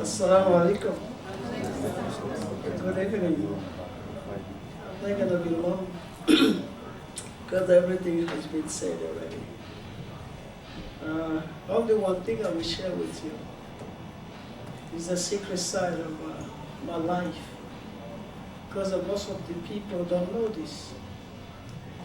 Assalamu alaikum. Good evening. I'm not gonna be long because everything has been said already. Only one thing I will share with you is the secret side of my life, because most of the people don't know this,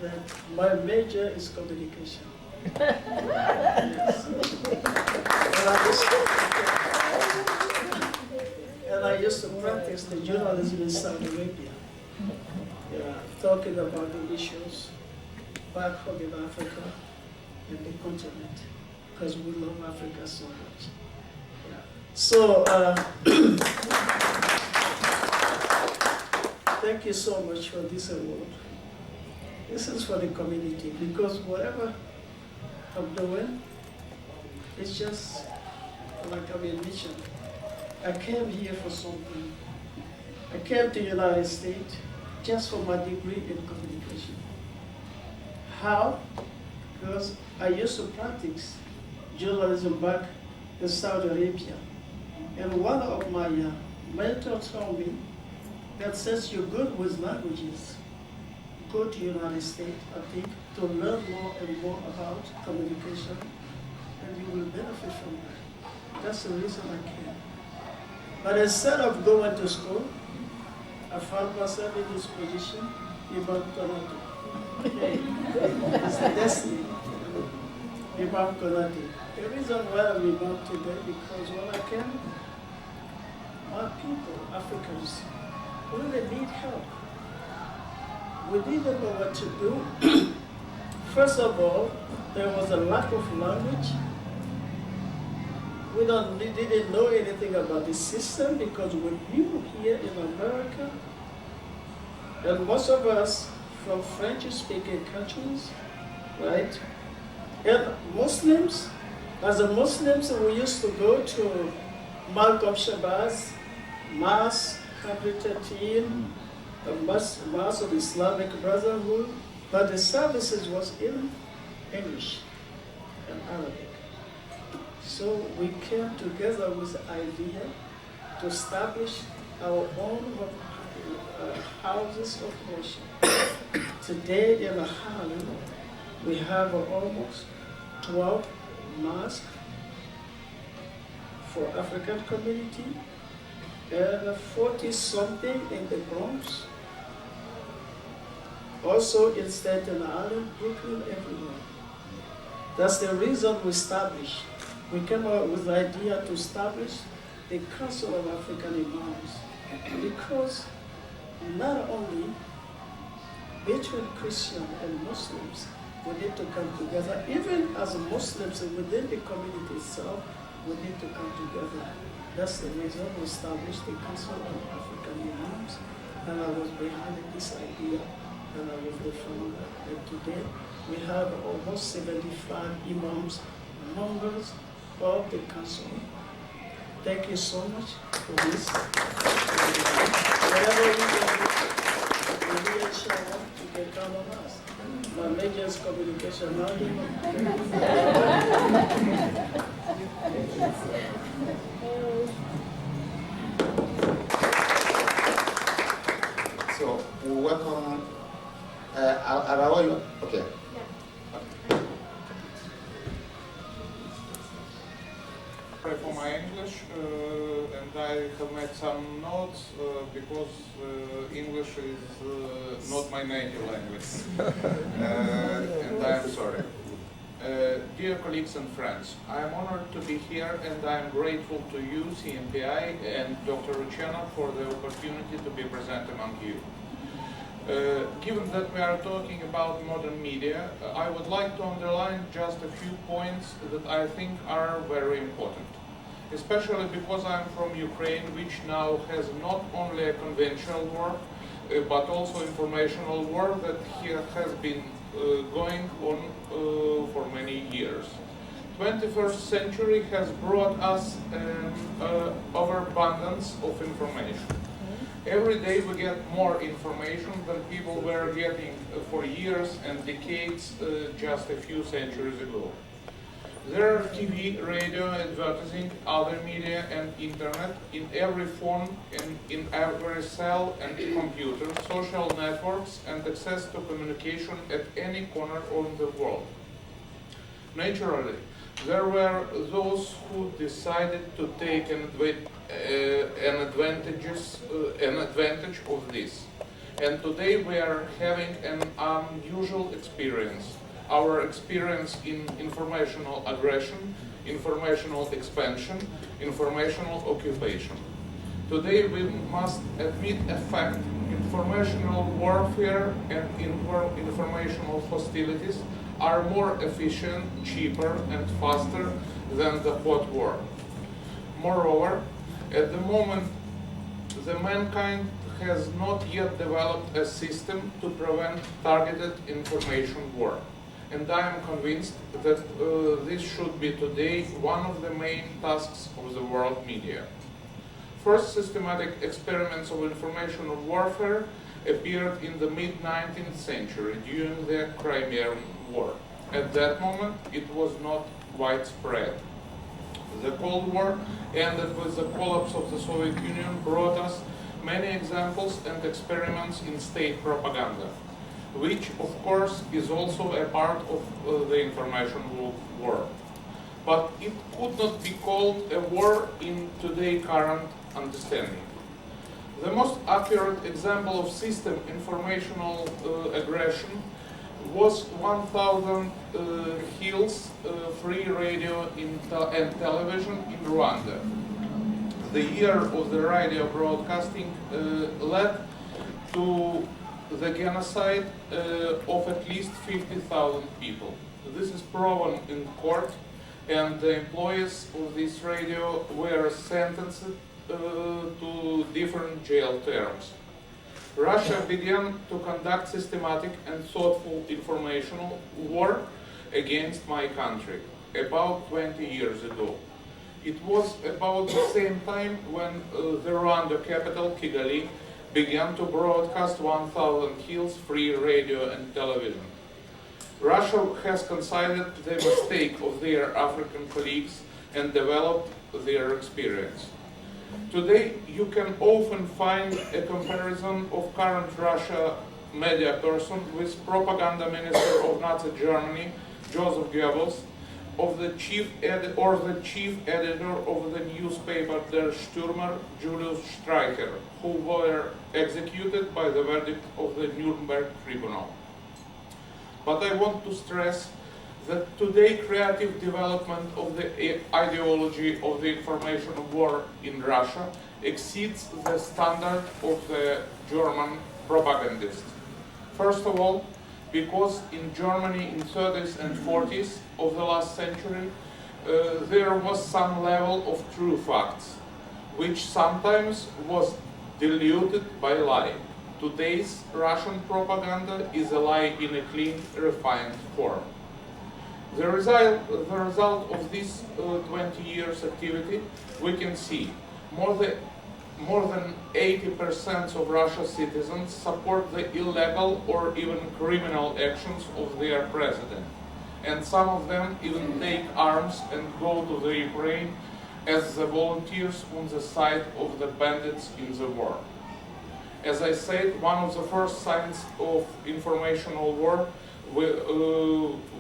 that my major is communication. Yes. And I used to practice the journalism in Saudi Arabia, talking about the issues back home in Africa and the continent, because we love Africa so much. Yeah. So, thank you so much for this award. This is for the community, because whatever I'm doing, it's just like I'm in mission. I came here for something. I came to the United States just for my degree in communication. How? Because I used to practice journalism back in Saudi Arabia. And one of my mentors told me that since you're good with languages, go to the United States, I think, to learn more and more about communication, and you will benefit from that. That's the reason I came. But instead of going to school, I found myself in this position, Imam Konati. Okay. It's the destiny. Imam Konati. The reason why I'm Imam today, because when I came, my people, Africans, really need help. We didn't know what to do. First of all, there was a lack of language. We didn't know anything about the system because we're new here in America. And most of us from French-speaking countries, right? And Muslims, as a Muslims, we used to go to Malcolm Shabazz, Mass 113, the Mass of Islamic Brotherhood, but the services was in English and Arabic. So we came together with the idea to establish our own houses of worship. Today in Harlem, we have almost 12 mosques for African community and 40-something in the Bronx. Also in Staten Island, Brooklyn, everywhere. That's the reason we established. We came up with the idea to establish the Council of African Imams, because not only between Christians and Muslims, we need to come together. Even as Muslims within the community itself, we need to come together. That's the reason we established the Council of African Imams, and I was behind this idea, and I was the founder. And today, we have almost 75 imams, members of the council. Thank you so much for this. Whatever we can do, we need each other to get down on us. My major is communication. So, welcome. Okay. For my English, and I have made some notes because English is not my native language, and I am sorry. Dear colleagues and friends, I am honored to be here, and I am grateful to you, CMPI, and Dr. Uchenov for the opportunity to be present among you. Given that we are talking about modern media, I would like to underline just a few points that I think are very important. Especially because I'm from Ukraine, which now has not only a conventional war, but also informational war that here has been going on for many years. 21st century has brought us overabundance of information. Every day we get more information than people were getting for years and decades just a few centuries ago. There are TV, radio, advertising, other media, and internet in every phone, in every cell and computer, social networks, and access to communication at any corner of the world. Naturally, there were those who decided to take an advantage of this. And today we are having an unusual experience. Our experience in informational aggression, informational expansion, informational occupation. Today we must admit a fact: informational warfare and informational hostilities are more efficient, cheaper, and faster than the hot war. Moreover, at the moment, the mankind has not yet developed a system to prevent targeted information war. And I am convinced that this should be today one of the main tasks of the world media. First systematic experiments of information warfare appeared in the mid-19th century during the Crimean War. At that moment, it was not widespread. The Cold War ended with the collapse of the Soviet Union, brought us many examples and experiments in state propaganda, which of course is also a part of the information war. But it could not be called a war in today's current understanding. The most accurate example of system informational aggression was 1,000 hills free radio and television in Rwanda. The year of the radio broadcasting led to the genocide of at least 50,000 people. This is proven in court, and the employees of this radio were sentenced to different jail terms. Russia began to conduct systematic and thoughtful informational war against my country about 20 years ago. It was about the same time when the Rwanda capital, Kigali, began to broadcast 1,000 hills free radio and television. Russia has considered the mistake of their African colleagues and developed their experience. Today, you can often find a comparison of current Russia media person with propaganda minister of Nazi Germany, Joseph Goebbels, the chief editor of the newspaper Der Stürmer, Julius Streicher, who were executed by the verdict of the Nuremberg Tribunal. But I want to stress that today creative development of the ideology of the information war in Russia exceeds the standard of the German propagandists. First of all, because in Germany in 30s and 40s of the last century, there was some level of true facts, which sometimes was diluted by lie. Today's Russian propaganda is a lie in a clean, refined form. The result of this 20 years activity, we can see more than 80% of Russia's citizens support the illegal or even criminal actions of their president. And some of them even take arms and go to the Ukraine as the volunteers on the side of the bandits in the war. As I said, one of the first signs of informational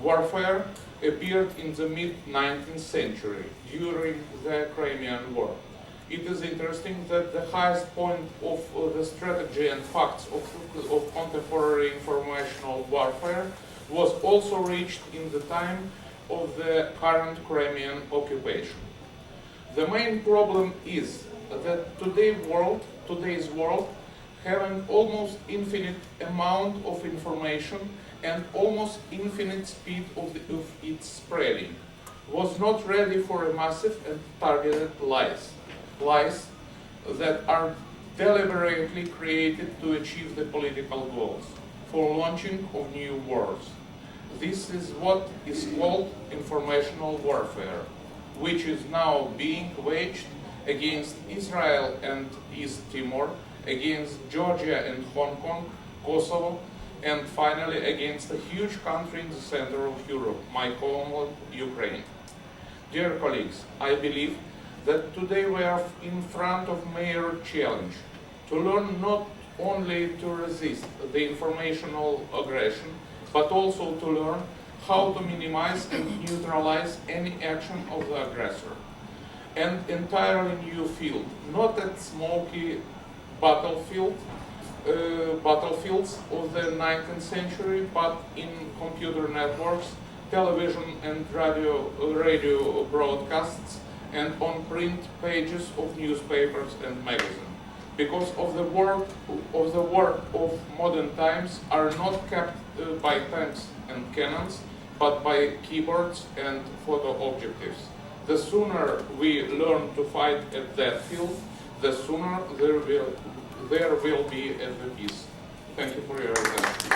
warfare appeared in the mid-19th century during the Crimean War. It is interesting that the highest point of the strategy and facts of contemporary informational warfare was also reached in the time of the current Crimean occupation. The main problem is that today's world have an almost infinite amount of information and almost infinite speed of its spreading, was not ready for a massive and targeted lies that are deliberately created to achieve the political goals, for launching of new wars. This is what is called informational warfare, which is now being waged against Israel and East Timor, against Georgia and Hong Kong, Kosovo, and finally against a huge country in the center of Europe, my homeland, Ukraine. Dear colleagues, I believe that today we are in front of major challenge to learn not only to resist the informational aggression, but also to learn how to minimize and neutralize any action of the aggressor. An entirely new field, not a smoky battlefields of the 19th century, but in computer networks, television and radio broadcasts, and on print pages of newspapers and magazines. Because of the work of modern times are not kept by tanks and cannons, but by keyboards and photo objectives. The sooner we learn to fight at that field, the sooner there will be a peace. Thank you for your attention.